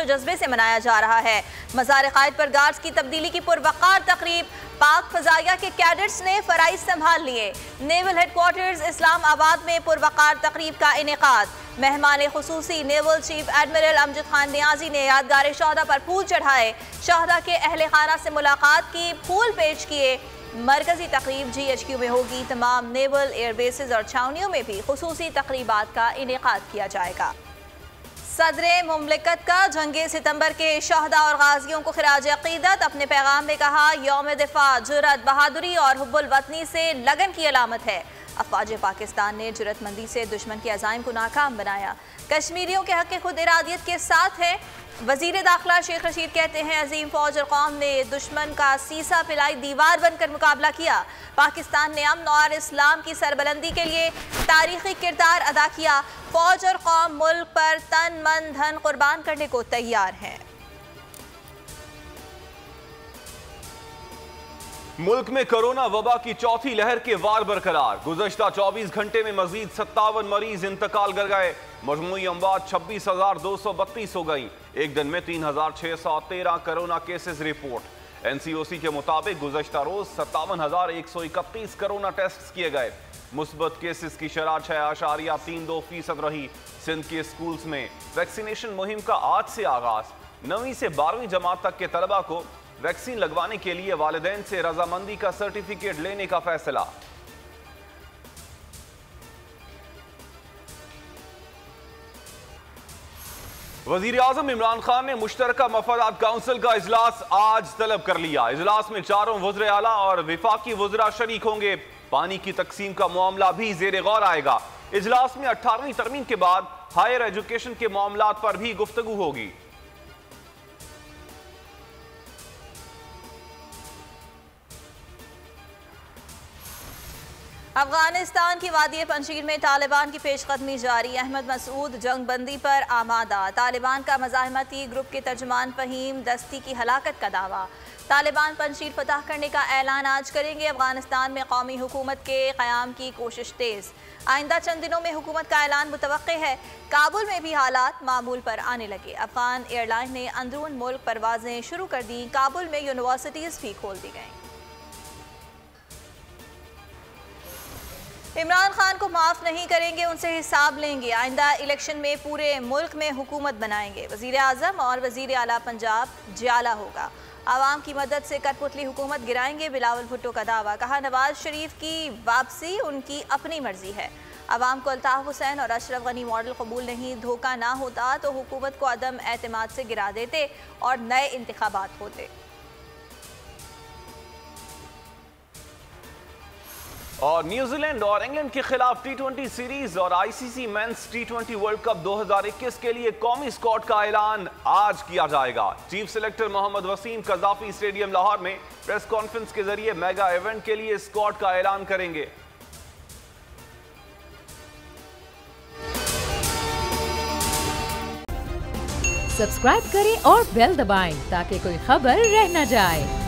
व जज्बे से मनाया जा रहा है। मज़ार क़ायद पर गार्ड्स की तब्दीली की पुरवक़ार तकरीब, पाक फ़ज़ाइया के कैडेट्स ने फ़राइज़ संभाल लिए। नेवल हेडक्वार्टर्स इस्लामाबाद में पुरवक़ार तकरीब का इनेकाद। मेहमान खुसूसी naval chief admiral Amjad Khan Niazi ने यादगार शहदा पर फूल चढ़ाए, शहदा के अहले खाना से मुलाकात की, फूल पेश किए। मरकजी तकरीब GHQ में होगी। तमाम नेवल एयरबेसेस और छावनियों में भी खुसूसी तकरीबात का इनेकाद किया जाएगा। सदरे मुमलिकत का जंगे सितंबर के शहदा और गाजियों को खिराज अकीदत। अपने पैगाम में कहा, यौम दिफा जुर्रत, बहादुरी और हुब्बुल वतनी से लगन की अलामत है। अफवाज पाकिस्तान ने जुर्रतमंदी से दुश्मन के अज़ाइम को नाकाम बनाया। कश्मीरियों के हक़ खुद इरादियत के साथ है। वज़ीर दाखिला शेख रशीद कहते हैं, अजीम फौज और कौम ने दुश्मन का सीसा पिलाई दीवार बनकर मुकाबला किया। पाकिस्तान ने अमन और इस्लाम की सरबलंदी के लिए तारीखी किरदार अदा किया। फौज और कौम मुल्क पर तन मन धन कुर्बान करने को तैयार हैं। मुल्क में कोरोना वबा की चौथी लहर के वार बरकरार। गुज़श्ता 24 घंटे में मजीद 57 मरीज इंतकाल कर गए। मजमूई अमवात 26,232 हो गई। एक दिन में 3,613 कोरोना केसेस रिपोर्ट। NCOC के मुताबिक गुज़श्ता रोज 57,131 कोरोना टेस्ट किए गए। मुस्बत केसेस की शरह 6.32% रही। सिंध के स्कूल्स में वैक्सीनेशन मुहिम का आज से आगाज। 9वीं से 12वीं जमात तक के तलबा को वैक्सीन लगवाने के लिए वालिदैन से रजामंदी का सर्टिफिकेट लेने का फैसला। वजीर आजम इमरान खान ने मुश्तरका मफादात काउंसिल का इजलास आज तलब कर लिया। इजलास में चारों वज़ीर आला और विफाकी वज़रा शरीक होंगे। पानी की तकसीम का मामला भी ज़ेर गौर आएगा। इजलास में 18वीं तरमीम के बाद हायर एजुकेशन के मामलात पर भी गुफ्तगू होगी। अफगानिस्तान की वादी पंशीर में तालिबान की पेशकदमी जारी। अहमद मसूद जंग बंदी पर आमादा। तालिबान का मज़ाहमती ग्रुप के तर्जुमान फहीम दस्ती की हलाकत का दावा। तालिबान पंशीर फतह करने का ऐलान आज करेंगे। अफगानिस्तान में कौमी हुकूमत के क़याम की कोशिश तेज़। आइंदा चंद दिनों में हुकूमत का ऐलान मुतवक्के है। काबुल में भी हालात मामूल पर आने लगे। अफगान एयरलाइन ने अंदरून मुल्क परवाजें शुरू कर दी। काबुल में यूनिवर्सिटीज़ भी खोल दी गईं। इमरान खान को माफ़ नहीं करेंगे, उनसे हिसाब लेंगे। आइंदा इलेक्शन में पूरे मुल्क में हुकूमत बनाएंगे। वज़ीर आज़म और वज़ीर आला पंजाब जियाला होगा। आवाम की मदद से कठपुतली हुकूमत गिराएंगे। बिलावल भुट्टो का दावा। कहा, नवाज शरीफ की वापसी उनकी अपनी मर्जी है। आवाम को अल्ताफ़ हुसैन और अशरफ गनी मॉडल कबूल नहीं। धोखा ना होता तो हुकूमत को अदम एतमाद से गिरा देते और नए इंतखाबात होते। और न्यूजीलैंड और इंग्लैंड के खिलाफ T20 सीरीज और ICC mains T20 world cup 2021 के लिए कौमी स्क्वाड का ऐलान आज किया जाएगा। Chief selector Mohammad Wasim Qaddafi stadium Lahore में प्रेस कॉन्फ्रेंस के जरिए मेगा इवेंट के लिए स्क्वाड का ऐलान करेंगे। सब्सक्राइब करें और बेल दबाएं ताकि कोई खबर रह न जाए।